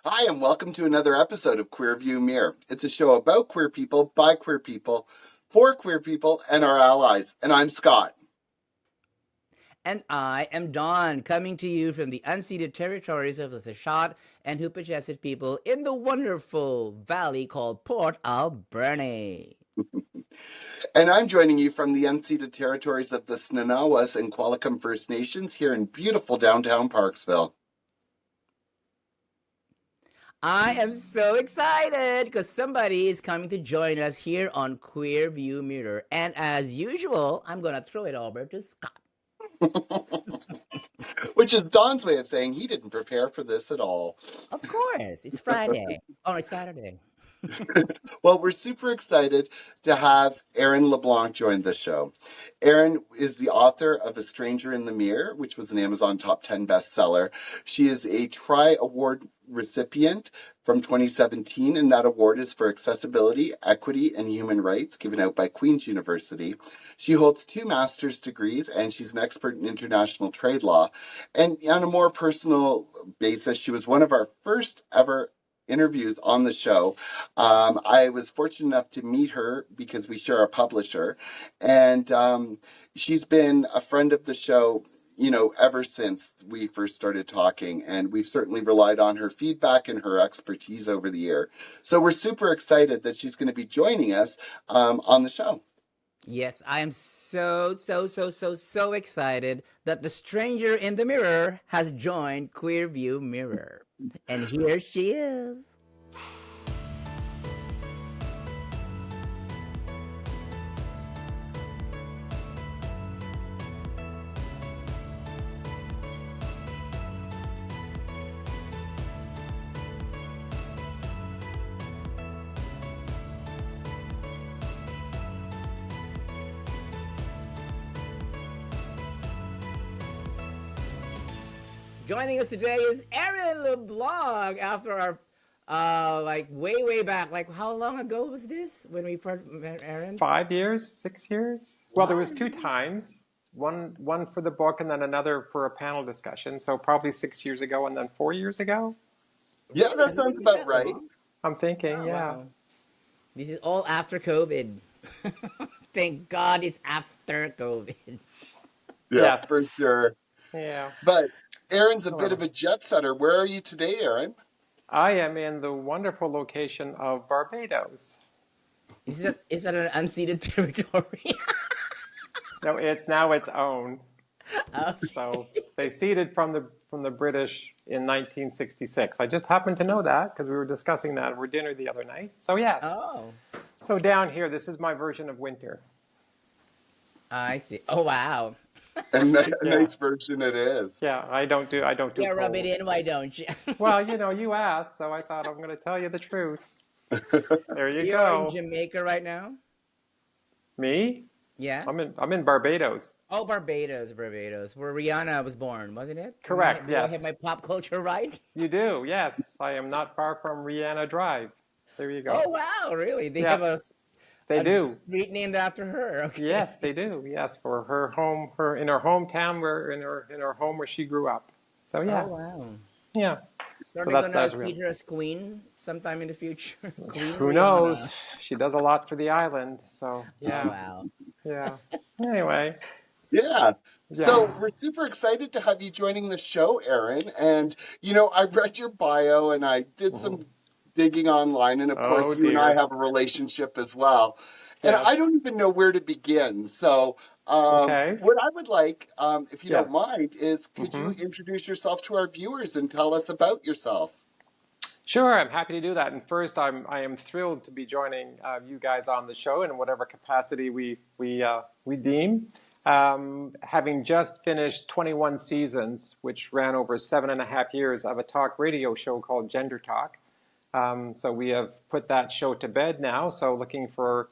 Hi, and welcome to another episode of View Mirror. It's a show about queer people, by queer people, for queer people, and our allies. And I'm Scott. And I am Don, coming to you from the unceded territories of the Thashat and Hoopachasit people in the wonderful valley called Port Alberni. And I'm joining you from the unceded territories of the Snanawas and Qualicum First Nations here in beautiful downtown Parksville. I am so excited because somebody is coming to join us here on View Mirror. And as usual, I'm going to throw it over to Scott. Which is Don's way of saying he didn't prepare for this at all. Of course, it's Friday. Oh, it's Saturday. Well, we're super excited to have Erin LeBlanc join the show. Erin is the author of A Stranger in the Mirror, which was an Amazon Top 10 bestseller. She is a Tri-Award recipient from 2017, and that award is for accessibility, equity, and human rights, given out by Queen's University. She holds 2 master's degrees, and she's an expert in international trade law. And on a more personal basis, she was one of our first ever interviews on the show. I was fortunate enough to meet her because we share a publisher, and she's been a friend of the show, ever since we first started talking, and we've certainly relied on her feedback and her expertise over the year. So we're super excited that she's going to be joining us on the show. Yes, I am so excited that the stranger in the mirror has joined View Mirror. And here she is. Joining us today is Erin LeBlanc after our way back. Like, how long ago was this when we first met Erin? 5 years, 6 years? Well, there was 2 times. One for the book and then another for a panel discussion. So probably 6 years ago and then 4 years ago. Yeah, that sounds about right. I'm thinking, yeah. Wow. This is all after COVID. Thank God it's after COVID. Yeah, for sure. Yeah. But Erin's a bit of a jet setter. Where are you today, Erin? I am in the wonderful location of Barbados. Is that an unceded territory? No, it's now its own. Okay. So they ceded from the British in 1966. I just happened to know that because we were discussing that over dinner the other night. So yes. Oh. So down here, this is my version of winter. I see. Oh wow. And a nice version it is. Yeah, I don't do Yeah, rub cold. it in, why don't you? Well, you asked, so I thought I'm going to tell you the truth. There you You're go. in Jamaica right now? Me? Yeah. I'm in Barbados. Oh, Barbados, where Rihanna was born, wasn't it? Correct, Do I yes. have my pop culture right? You do, yes. I am not far from Rihanna Drive. There you go. Oh, wow, really? They Yeah, have a They do. street named after her. Okay. Yes, they do. Yes, for her home, in her hometown, in her home where she grew up. So yeah, Oh, wow. yeah. So So they're going to that's treat real. her as queen sometime in the future? Queen Who Rihanna. knows? She does a lot for the island. So Oh, yeah, wow. yeah. Anyway, Yeah. yeah. So we're super excited to have you joining the show, Erin. And, I read your bio and I did some digging online. And of Oh course, you and I dear. have a relationship as well. And I Yes. don't even know where to begin. So Okay. what I would like, if you Yeah. don't mind, is could you introduce yourself to our viewers and tell us about yourself? Sure, I'm happy to do that. And first, I am thrilled to be joining you guys on the show in whatever capacity we deem. Having just finished 21 seasons, which ran over 7.5 years of a talk radio show called Gender Talk. So we have put that show to bed now. So looking for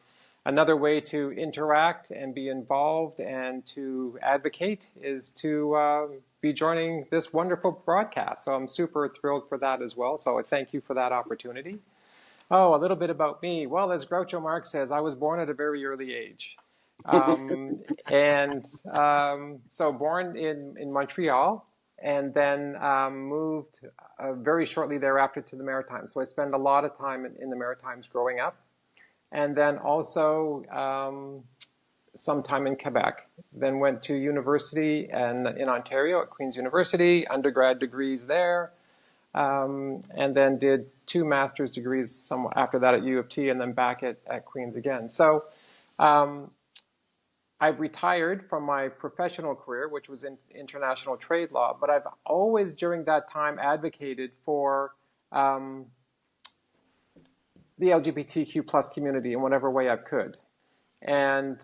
another way to interact and be involved and to advocate is to be joining this wonderful broadcast. So I'm super thrilled for that as well. So I thank you for that opportunity. Oh, a little bit about me. Well, as Groucho Marx says, I was born at a very early age. So born in Montreal, and then moved very shortly thereafter to the Maritimes. So I spent a lot of time in the Maritimes growing up, and then also some time in Quebec. Then went to university in Ontario at Queen's University, undergrad degrees there, and then did 2 master's degrees after that at U of T, and then back at Queen's again. So I've retired from my professional career, which was in international trade law, but I've always during that time advocated for the LGBTQ plus community in whatever way I could. And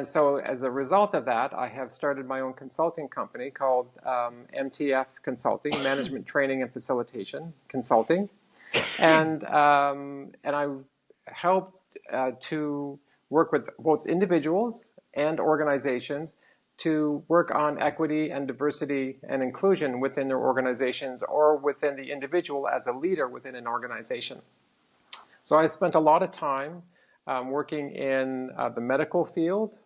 so as a result of that, I have started my own consulting company called MTF Consulting, Management Training and Facilitation Consulting. And I helped to work with both individuals and organizations to work on equity and diversity and inclusion within their organizations or within the individual as a leader within an organization. So I spent a lot of time working in the medical field,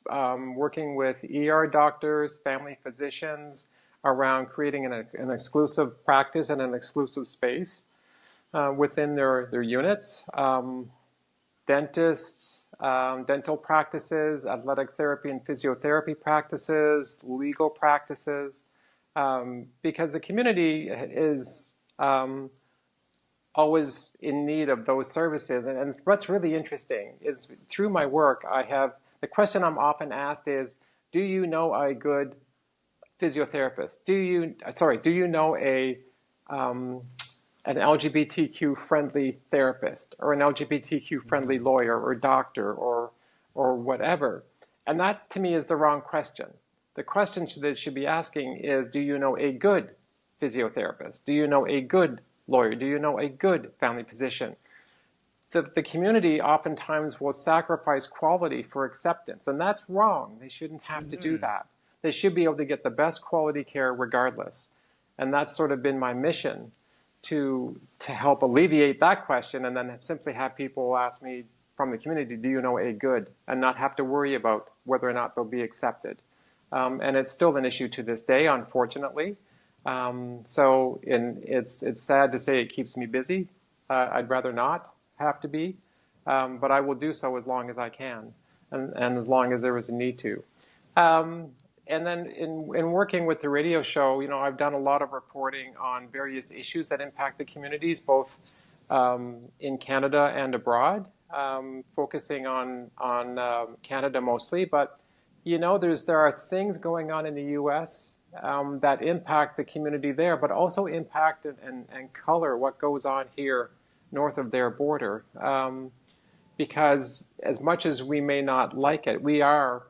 working with ER doctors, family physicians around creating an exclusive practice and an exclusive space within their units. Dentists, dental practices, athletic therapy and physiotherapy practices, legal practices, because the community is always in need of those services. And what's really interesting is through my work, the question I'm often asked is, do you know a good physiotherapist? Do you know an LGBTQ friendly therapist or an LGBTQ friendly lawyer or doctor or whatever? And that to me is the wrong question. The question that should be asking is, do you know a good physiotherapist? Do you know a good lawyer? Do you know a good family physician? The community oftentimes will sacrifice quality for acceptance, and that's wrong. They shouldn't have to do that. They should be able to get the best quality care regardless. And that's sort of been my mission, to help alleviate that question and then simply have people ask me from the community, do you know a good, and not have to worry about whether or not they'll be accepted. And it's still an issue to this day, unfortunately. So it's sad to say it keeps me busy. I'd rather not have to be, but I will do so as long as I can and as long as there is a need to. And then in working with the radio show, I've done a lot of reporting on various issues that impact the communities, both in Canada and abroad, focusing on Canada mostly. But, there are things going on in the U.S. That impact the community there, but also impact and color what goes on here north of their border. Because as much as we may not like it, we are,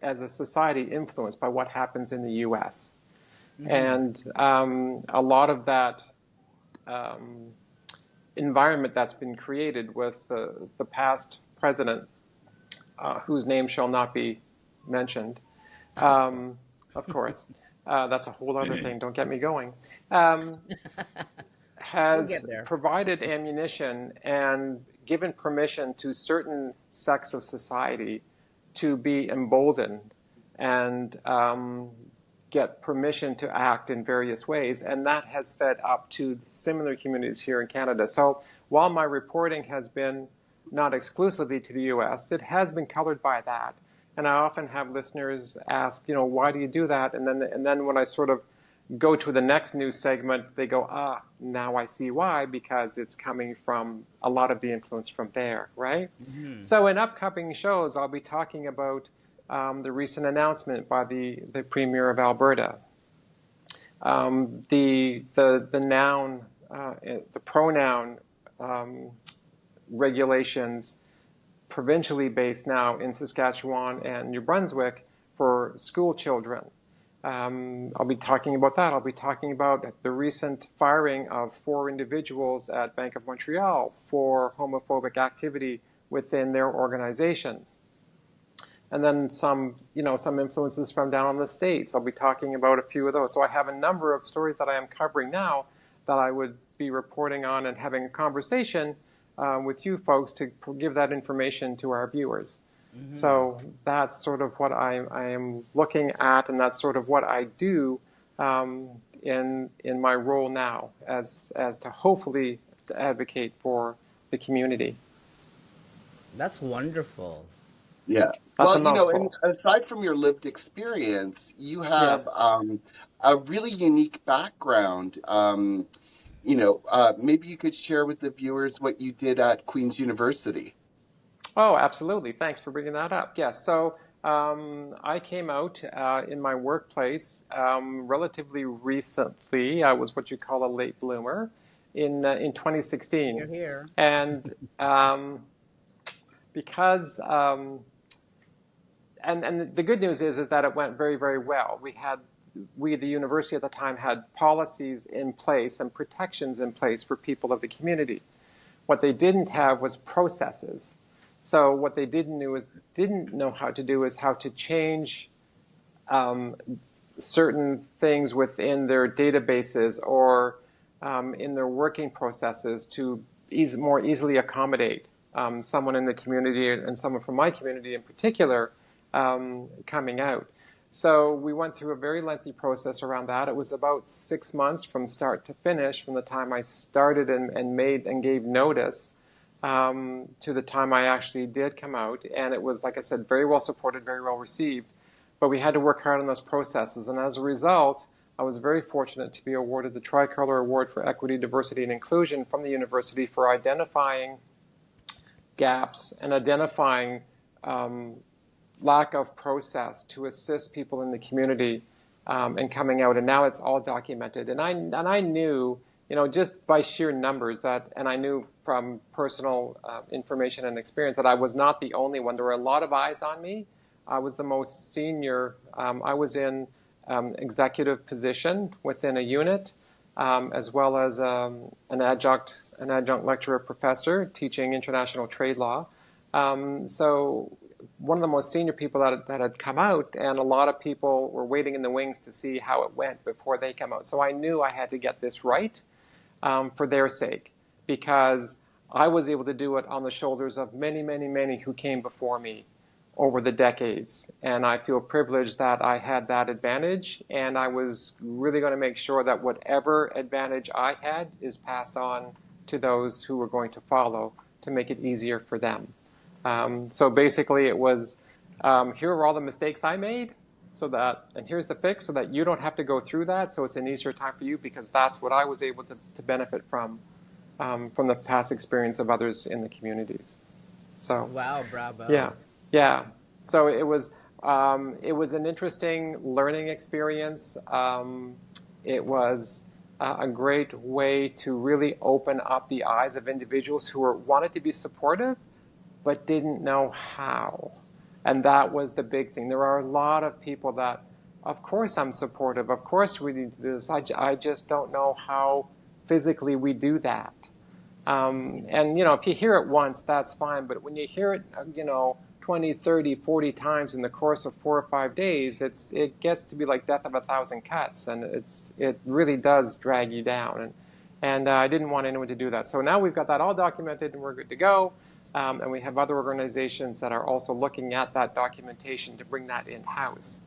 as a society, influenced by what happens in the U.S. And a lot of that environment that's been created with the past president, whose name shall not be mentioned, of course, that's a whole other thing, don't get me going, has provided ammunition and given permission to certain sects of society to be emboldened and get permission to act in various ways. And that has fed up to similar communities here in Canada. So while my reporting has been not exclusively to the US, it has been colored by that. And I often have listeners ask, why do you do that? And then when I sort of go to the next news segment, they go, now I see why, because it's coming from a lot of the influence from there, right? Mm-hmm. So in upcoming shows, I'll be talking about the recent announcement by the Premier of Alberta, the pronoun regulations provincially based now in Saskatchewan and New Brunswick for school children. I'll be talking about that. I'll be talking about the recent firing of 4 individuals at Bank of Montreal for homophobic activity within their organization. And then some influences from down in the States. I'll be talking about a few of those. So I have a number of stories that I am covering now that I would be reporting on and having a conversation with you folks to give that information to our viewers. Mm-hmm. So that's sort of what I am looking at, and that's sort of what I do in my role now as to hopefully to advocate for the community. That's wonderful. Yeah. That's a Well, and mouthful. aside from your lived experience, you have Yes. a really unique background. Maybe you could share with the viewers what you did at Queen's University. Oh, absolutely. Thanks for bringing that up. Yes. So I came out in my workplace relatively recently. I was what you call a late bloomer in 2016, You're here. and because and the good news is that it went very, very well. We the university at the time had policies in place and protections in place for people of the community. What they didn't have was processes. So what they didn't know how to do is how to change certain things within their databases or in their working processes to more easily accommodate someone in the community and someone from my community in particular coming out. So we went through a very lengthy process around that. It was about 6 months from start to finish, from the time I started and made and gave notice to the time I actually did come out. And it was, like I said, very well supported, very well received. But we had to work hard on those processes. And as a result, I was very fortunate to be awarded the Tricolor Award for Equity, Diversity, and Inclusion from the university for identifying gaps and identifying lack of process to assist people in the community and coming out. And now it's all documented. And I knew, just by sheer numbers and I knew from personal information and experience that I was not the only one. There were a lot of eyes on me. I was the most senior. I was in executive position within a unit, as well as an adjunct lecturer professor teaching international trade law. So one of the most senior people that had come out, and a lot of people were waiting in the wings to see how it went before they come out. So I knew I had to get this right for their sake, because I was able to do it on the shoulders of many, many, many who came before me over the decades. And I feel privileged that I had that advantage, and I was really going to make sure that whatever advantage I had is passed on to those who were going to follow to make it easier for them. So basically it was, here are all the mistakes I made, and here's the fix so that you don't have to go through that, so it's an easier time for you, because that's what I was able to benefit from the past experience of others in the communities. So Wow, bravo. yeah. So it was an interesting learning experience. It was a great way to really open up the eyes of individuals who wanted to be supportive, but didn't know how. And that was the big thing. There are a lot of people that, of course I'm supportive, of course we need to do this, I just don't know how physically we do that. And, if you hear it once, that's fine, but when you hear it, 20, 30, 40 times in the course of 4 or 5 days, it gets to be like death of a thousand cuts, and it really does drag you down. And I didn't want anyone to do that. So now we've got that all documented and we're good to go. And we have other organizations that are also looking at that documentation to bring that in-house.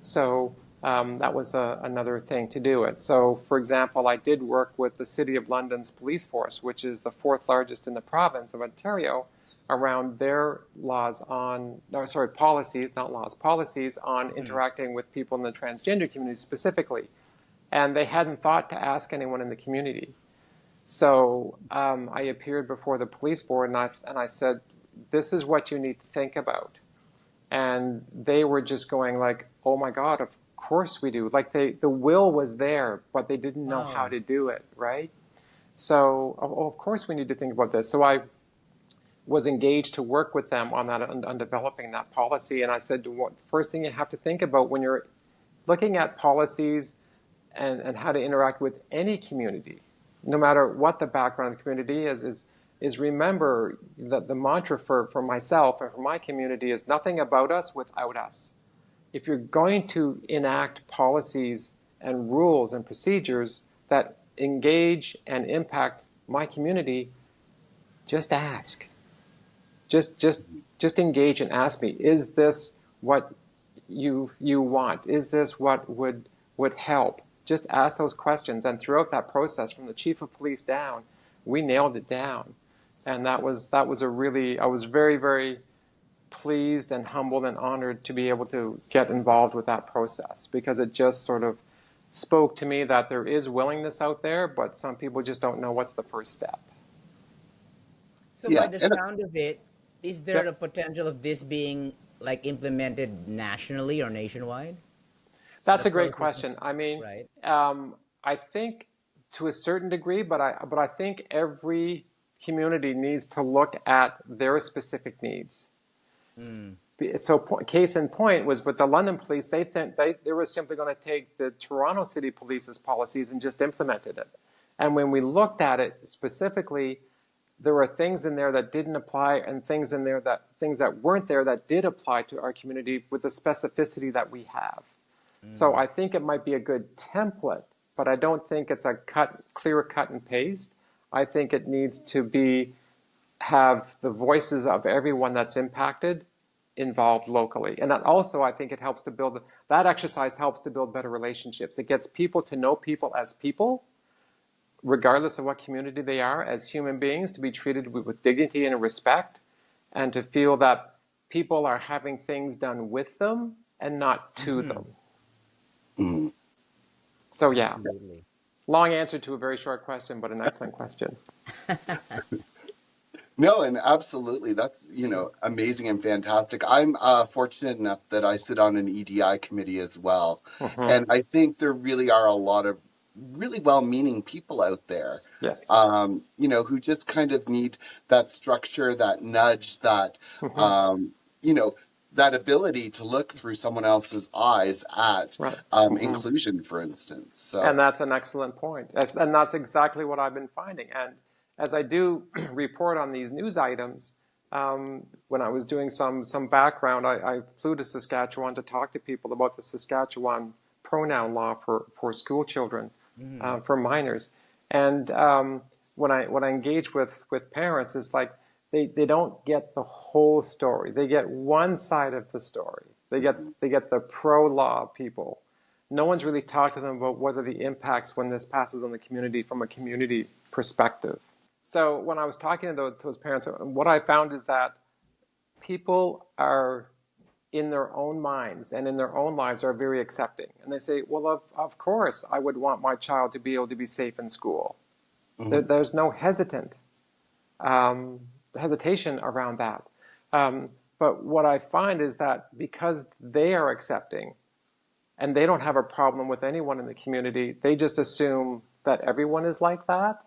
So that was another thing to do it. So, for example, I did work with the City of London's police force, which is the 4th largest in the province of Ontario, around their policies on interacting with people in the transgender community specifically. And they hadn't thought to ask anyone in the community. So I appeared before the police board and I said, this is what you need to think about. And they were just going like, oh my God, of course we do. Like the will was there, but they didn't know how to do it, right? So of course we need to think about this. So I was engaged to work with them on that, on developing that policy. And I said, the first thing you have to think about when you're looking at policies and how to interact with any community, no matter what the background of the community is remember that the mantra for myself and for my community is nothing about us without us. If you're going to enact policies and rules and procedures that engage and impact my community, just ask. Just engage and ask me, is this what you want? Is this what would help? just ask those questions. And throughout that process, from the chief of police down, we nailed it down. And that was a really, I was very, very pleased and humbled and honored to be able to get involved with that process, because it just sort of spoke to me that there is willingness out there, but some people just don't know what's the first step. So by Yeah, the and sound of it, is there the Yep. potential of this being like implemented nationally or nationwide? That's The a great process, question. I mean, right? I think to a certain degree, but I think every community needs to look at their specific needs. Mm. So case in point was with the London police, they were simply going to take the Toronto City Police's policies and just implemented it. And when we looked at it specifically, there were things in there that didn't apply, and things that weren't there that did apply to our community with the specificity that we have. So I think it might be a good template, but I don't think it's a clear cut and paste. I think it needs to have the voices of everyone that's impacted involved locally. And that also, I think that exercise helps to build better relationships. It gets people to know people as people, regardless of what community they are, as human beings, to be treated with dignity and respect, and to feel that people are having things done with them and not to them. Mhm. So yeah, Absolutely. long answer to a very short question, but an excellent question. No, and absolutely, that's, amazing and fantastic. I'm fortunate enough that I sit on an EDI committee as well, Mm-hmm. and I think there really are a lot of really well-meaning people out there, Yes. who just kind of need that structure, that nudge, Mm-hmm. you know, that ability to look through someone else's eyes at Right. Mm-hmm. inclusion, for instance. So, And that's an excellent point. And that's exactly what I've been finding. And as I do report on these news items, when I was doing some background, I flew to Saskatchewan to talk to people about the Saskatchewan pronoun law for school children, for minors. And when I engage with parents, it's like they don't get the whole story. They get one side of the story. They get the pro law people. No one's really talked to them about what are the impacts when this passes on the community from a community perspective. So when I was talking to those parents, what I found is that people are in their own minds and in their own lives are very accepting. And they say, well, of course, I would want my child to be able to be safe in school. mhm. There's no hesitation around that. But what I find is that because they are accepting and they don't have a problem with anyone in the community, they just assume that everyone is like that.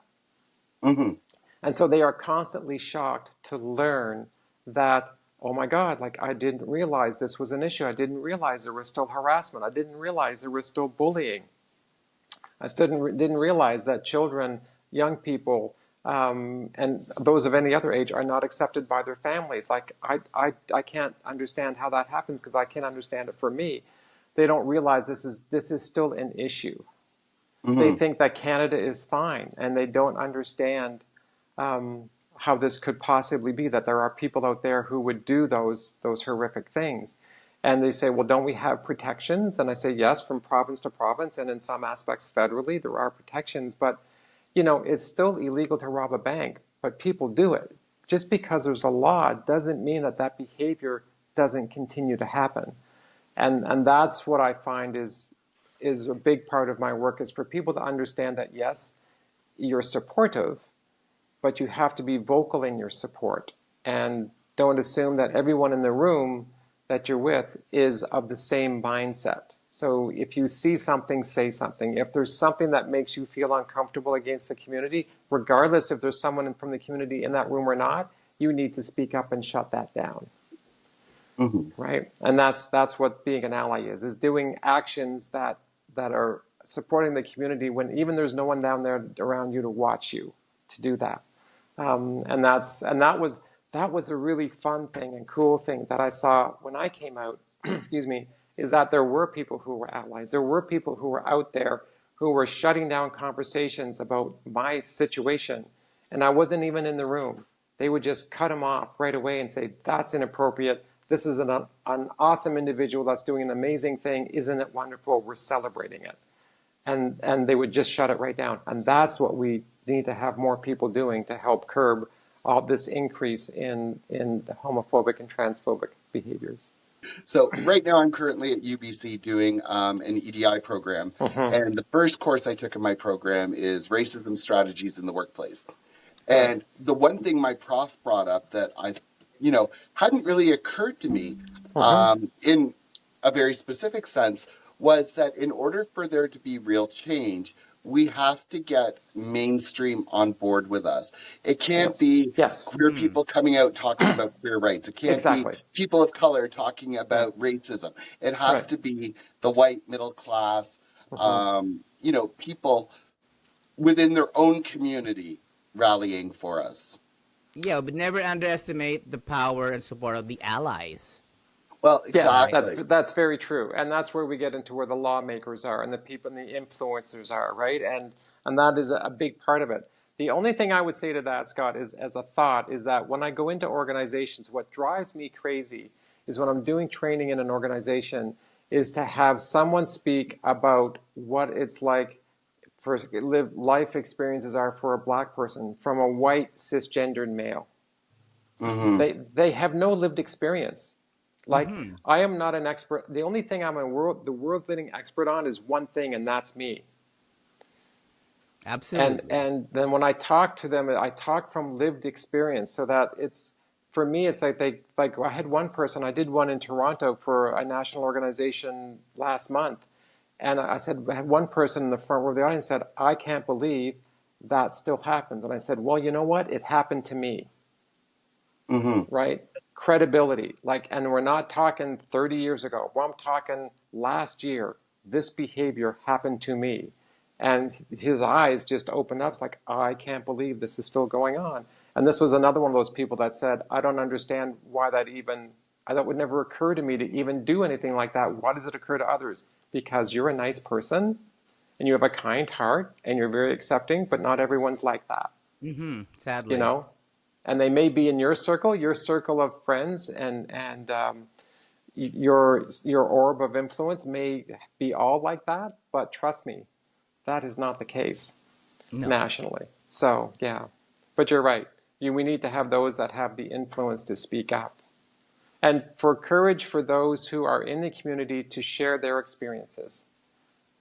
Mm-hmm. And so they are constantly shocked to learn that, oh my God, like I didn't realize this was an issue. I didn't realize there was still harassment. I didn't realize there was still bullying. I still didn't realize that children, young people, and those of any other age are not accepted by their families. Like I can't understand how that happens because I can't understand it for me. They don't realize this is still an issue. Mm-hmm. They think that Canada is fine, and they don't understand how this could possibly be, that there are people out there who would do those horrific things. And they say, well, don't we have protections? And I say, yes, from province to province, and in some aspects federally, there are protections. But, it's still illegal to rob a bank, but people do it. Just because there's a law doesn't mean that behavior doesn't continue to happen. And that's what I find is a big part of my work, is for people to understand that, yes, you're supportive, but you have to be vocal in your support. And don't assume that everyone in the room that you're with is of the same mindset. So if you see something, say something. If there's something that makes you feel uncomfortable against the community, regardless if there's someone from the community in that room or not, you need to speak up and shut that down. Mm-hmm. Right? And that's what being an ally is doing actions that are supporting the community when even there's no one down there around you to watch you to do that. And that was a really fun thing and cool thing that I saw when I came out, excuse me, is that there were people who were allies. There were people who were out there who were shutting down conversations about my situation, and I wasn't even in the room. They would just cut them off right away and say, that's inappropriate. This is an awesome individual that's doing an amazing thing. Isn't it wonderful? We're celebrating it. and they would just shut it right down. And that's what we need to have more people doing to help curb all this increase in homophobic and transphobic behaviors. So right now I'm currently at UBC doing an EDI program. And the first course I took in my program is racism strategies in the workplace. Right. And the one thing my prof brought up that hadn't really occurred to me in a very specific sense was that in order for there to be real change, we have to get mainstream on board with us. It can't be queer people coming out talking about queer rights. It can't be people of color talking about racism. It has to be the white middle class, people within their own community rallying for us. Yeah, but never underestimate the power and support of the allies. Well, exactly. Yes, that's very true, and that's where we get into where the lawmakers are and the people and the influencers are, right? And that is a big part of it. The only thing I would say to that, Scott, is as a thought, is that when I go into organizations, what drives me crazy is when I'm doing training in an organization, is to have someone speak about what it's like for life experiences are for a black person from a white cisgendered male. They have no lived experience. Like, I am not an expert. The only thing I'm the world's leading expert on is one thing, and that's me. Absolutely. And then when I talk to them, I talk from lived experience, so that it's, for me, it's like I had one person, I did one in Toronto for a national organization last month, and I had one person in the front row of the audience said, "I can't believe that still happens." And I said, "Well, you know what? It happened to me." Right? Credibility, and we're not talking 30 years ago. Well, I'm talking last year. This behavior happened to me, and his eyes just opened up. It's like, I can't believe this is still going on. And this was another one of those people that said, I don't understand why that would never occur to me to even do anything like that. Why does it occur to others? Because you're a nice person, and you have a kind heart, and you're very accepting, but not everyone's like that. Sadly, and they may be in your circle of friends, and your orb of influence may be all like that. But trust me, that is not the case nationally. So yeah, but you're right. We need to have those that have the influence to speak up, and for courage for those who are in the community to share their experiences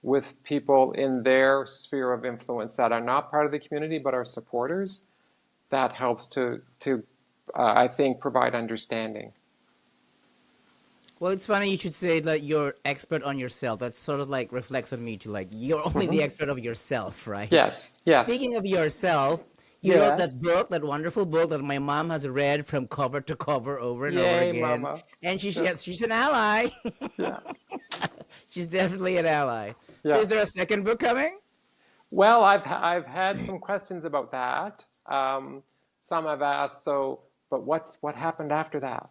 with people in their sphere of influence that are not part of the community but are supporters. That helps to I think, provide understanding. Well, it's funny you should say that you're expert on yourself. That sort of reflects on me too. You're only the expert of yourself, right? Yes. Speaking of yourself, you wrote that book, that wonderful book that my mom has read from cover to cover over and over again. Mama. And she's an ally. Yeah. She's definitely an ally. Yeah. So is there a second book coming? Well, I've had some questions about that. Some have asked, but what happened after that?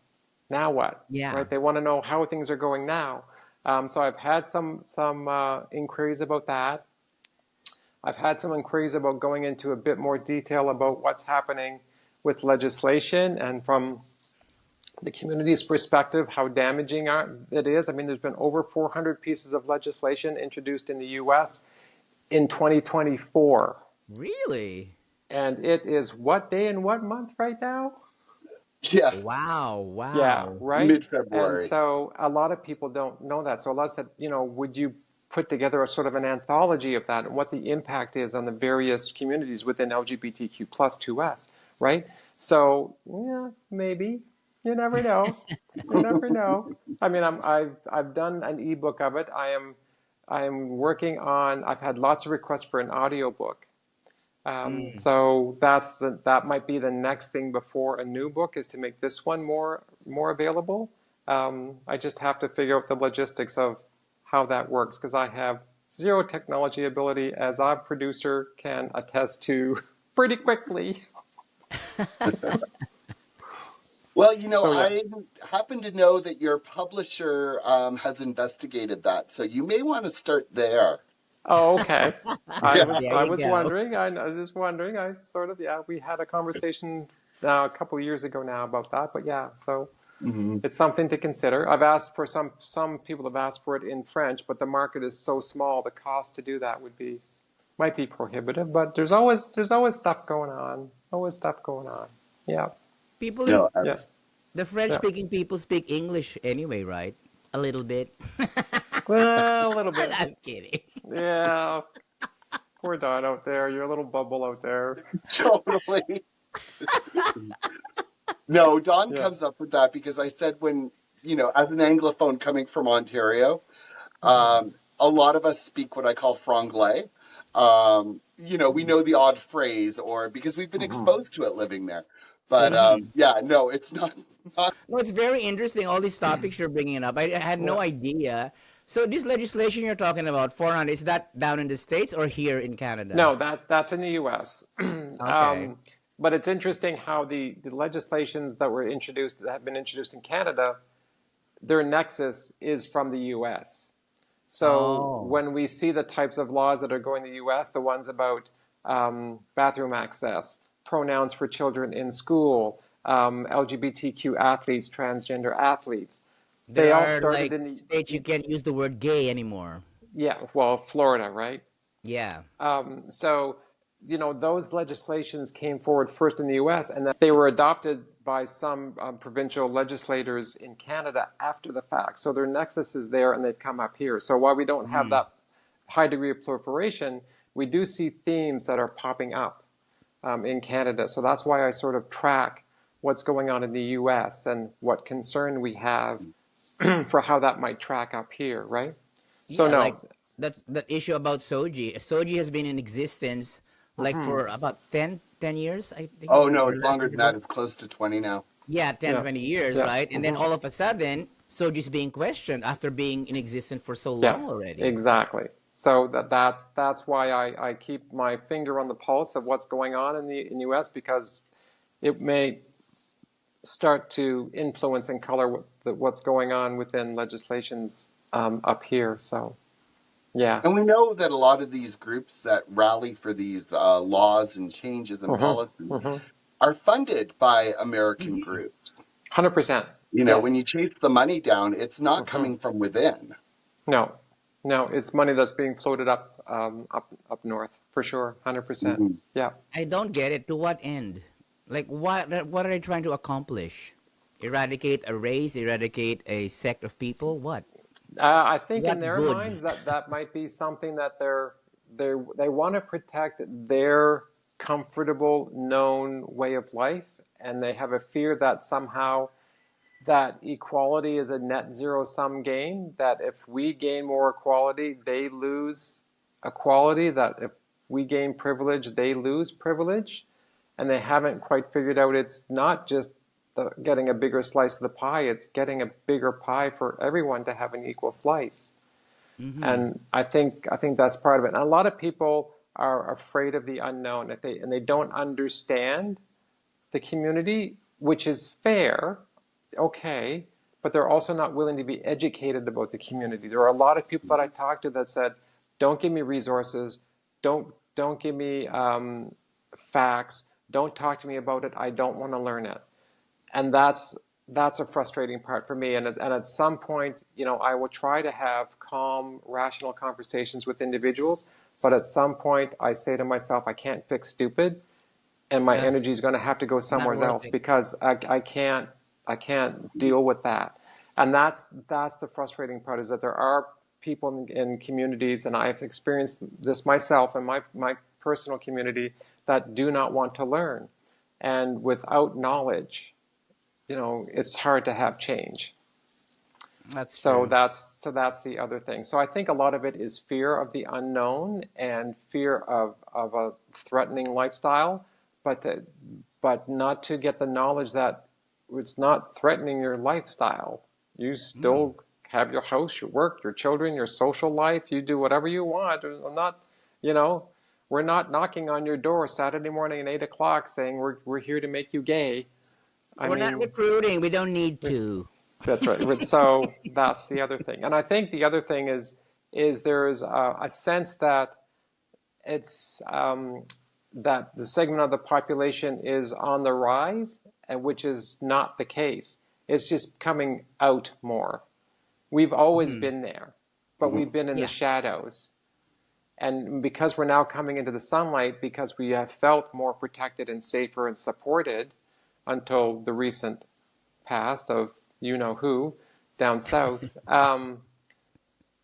Now what? Yeah. Right? They want to know how things are going now. So I've had some inquiries about that. I've had some inquiries about going into a bit more detail about what's happening with legislation and from the community's perspective, how damaging it is. I mean, there's been over 400 pieces of legislation introduced in the U.S. in 2024. Really? And it is what day and what month right now? Yeah. Wow. Yeah, right? Mid-February. And so a lot of people don't know that. So a lot said, would you put together a sort of an anthology of that and what the impact is on the various communities within LGBTQ plus 2S, right? So, yeah, maybe. You never know. You never know. I mean, I've done an ebook of it. I'm working on, I've had lots of requests for an audiobook. So that might be the next thing before a new book, is to make this one more available. I just have to figure out the logistics of how that works, because I have zero technology ability, as our producer can attest to pretty quickly. Well, I happen to know that your publisher has investigated that, so you may want to start there. Oh, okay. I was go. wondering. I was just wondering. We had a conversation a couple of years ago now about that, but yeah. So Mhm. it's something to consider. I've asked for some people have asked for it in French, but the market is so small, the cost to do that might be prohibitive. But there's always stuff going on. Always stuff going on. Yeah, People in No, yeah, the French yeah. speaking people speak English anyway, right? A little bit. Well, a little bit. I'm kidding. Yeah, poor Don out there. You're a little bubble out there. totally. No, Don Yeah. comes up with that because I said when, as an Anglophone coming from Ontario, Hmm. a lot of us speak what I call franglais. We know the odd phrase or because we've been Hmm. exposed to it living there. But Yeah. yeah, no, it's not. No, it's very interesting. All these topics you're bringing up. I had no Yeah. idea. So this legislation you're talking about, 400, is that down in the States or here in Canada? No, that's in the U.S. Okay. But it's interesting how the legislations that have been introduced in Canada, their nexus is from the U.S. So Oh, when we see the types of laws that are going to the U.S., the ones about bathroom access, pronouns for children in school, LGBTQ athletes, transgender athletes, there they all are started like in states you can't use the word gay anymore. Florida, right? Yeah. So, those legislations came forward first in the US and then they were adopted by some provincial legislators in Canada after the fact. So their nexus is there and they've come up here. So while we don't have Mm. that high degree of proliferation, we do see themes that are popping up in Canada. So that's why I sort of track what's going on in the US and what concern we have for how that might track up here, right? So, Yeah, no. like that's that issue about Soji. Soji has been in existence like for about 10 years, I think, Oh no, or it's less longer than that. even. It's close to 20 now. Yeah, 10, Yeah. 20 years, Yeah. right? And then all of a sudden, Soji's being questioned after being in existence for so Yeah, long already. exactly. So that's why I keep my finger on the pulse of what's going on in the U.S. because it may start to influence and color what's going on within legislations up here. So yeah. And we know that a lot of these groups that rally for these laws and changes in Mm-hmm. policy Mm-hmm. are funded by American Hmm. groups. 100%. When Yes. you chase the money down, it's not Mm-hmm. coming from within. No, no, it's money that's being floated up north for sure. 100%. Mhm. Yeah. I don't get it. To what end? Like, what are they trying to accomplish? Eradicate a race? Eradicate a sect of people? What? I think in What their good? minds that might be something that they want to protect their comfortable, known way of life, and they have a fear that somehow that equality is a net zero sum game. That if we gain more equality, they lose equality. That if we gain privilege, they lose privilege, and they haven't quite figured out it's not just getting a bigger slice of the pie, it's getting a bigger pie for everyone to have an equal slice. Mm-hmm. And I think that's part of it. And a lot of people are afraid of the unknown if they don't understand the community, which is fair, okay, but they're also not willing to be educated about the community. There are a lot of people that I talked to that said, "Don't give me resources, don't give me facts, don't talk to me about it. I don't want to learn it." And that's a frustrating part for me. And at some point, I will try to have calm, rational conversations with individuals. But at some point, I say to myself, I can't fix stupid, and my Yeah, energy is going to have to go not somewhere worth else it. because I can't deal with that. And that's the frustrating part is that there are people in communities, and I've experienced this myself in my personal community that do not want to learn, and without knowledge, it's hard to have change. That's So true. that's the other thing. So I think a lot of it is fear of the unknown and fear of a threatening lifestyle, but not to get the knowledge that it's not threatening your lifestyle. You Mm. still have your house, your work, your children, your social life. You do whatever you want. I'm not, you know, we're not knocking on your door Saturday morning at 8 o'clock saying we're here to make you gay. I We're not mean, recruiting. We don't need to. that's right. So that's the other thing. And I think the other thing is there is a sense that it's that the segment of the population is on the rise, and which is not the case. It's just coming out more. We've always been there, but we've been in the Yeah. shadows. And because we're now coming into the sunlight, because we have felt more protected and safer and supported until the recent past of you know who down south,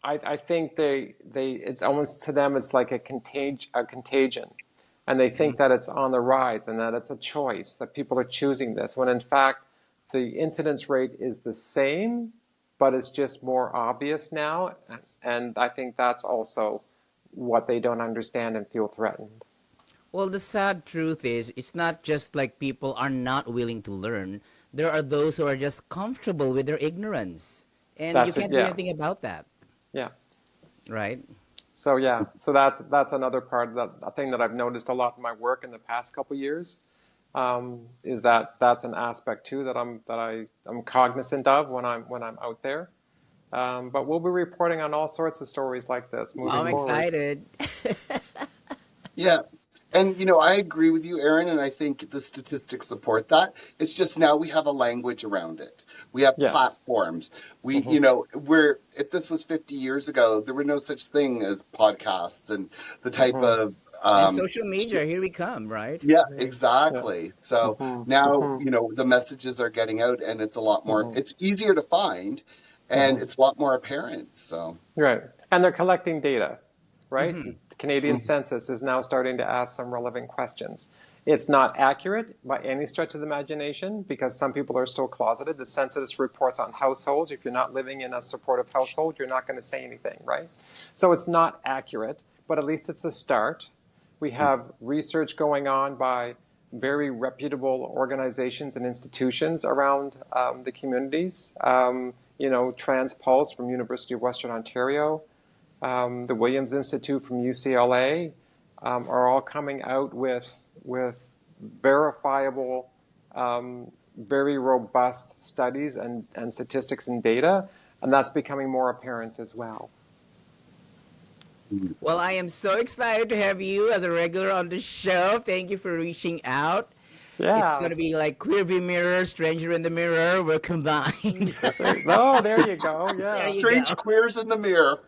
I think it's almost to them it's like a contagion, and they think that it's on the rise and that it's a choice that people are choosing this when in fact the incidence rate is the same, but it's just more obvious now, and I think that's also what they don't understand and feel threatened. Well, the sad truth is, it's not just like people are not willing to learn. There are those who are just comfortable with their ignorance. And you That's it. can't do Yeah, anything about that, yeah. right? So yeah, so that's another part that a thing that I've noticed a lot in my work in the past couple of years, is that that's an aspect too that I'm cognizant of when I'm out there. But we'll be reporting on all sorts of stories like this moving I'm forward. excited. Yeah. And, I agree with you, Erin, and I think the statistics support that. It's just now we have a language around it. We have Yes. platforms. Hmm. If this was 50 years ago, there were no such thing as podcasts and the type Hmm. of, And social media, here we come, right? yeah, Yeah. exactly. So Hmm. now, Hmm. the messages are getting out and it's a lot more, Hmm. it's easier to find and Hmm. it's a lot more apparent. So, Right. And they're collecting data, right? Hmm. The Canadian mhm. census is now starting to ask some relevant questions. It's not accurate by any stretch of the imagination because some people are still closeted. The census reports on households. If you're not living in a supportive household, you're not going to say anything, right? So it's not accurate, but at least it's a start. We have research going on by very reputable organizations and institutions around the communities. TransPulse from University of Western Ontario, the Williams Institute from UCLA, are all coming out with verifiable, very robust studies and statistics and data, and that's becoming more apparent as well. Well, I am so excited to have you as a regular on the show. Thank you for reaching out. It's Yeah. going to be like Queer View Mirror, Stranger in the Mirror. We're combined. There you go. There Yeah. you Strange go. queers in the mirror.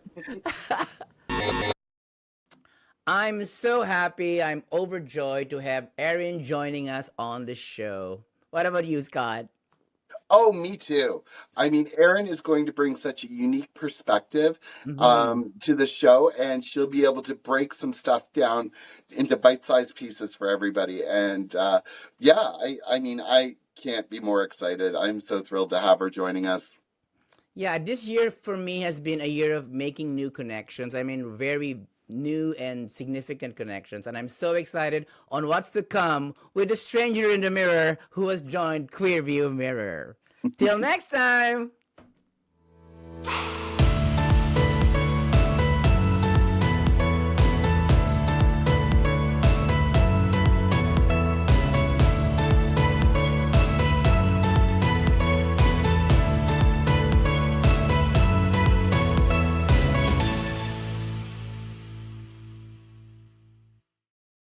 I'm so happy. I'm overjoyed to have Erin joining us on the show. What about you, Scott? Oh, me too. I mean, Erin is going to bring such a unique perspective Hmm. to the show, and she'll be able to break some stuff down into bite-sized pieces for everybody. And yeah, I mean, I can't be more excited. I'm so thrilled to have her joining us. Yeah, this year for me has been a year of making new connections. I mean, very new and significant connections. And I'm so excited on what's to come with the stranger in the mirror who has joined Queer View Mirror. Till next time!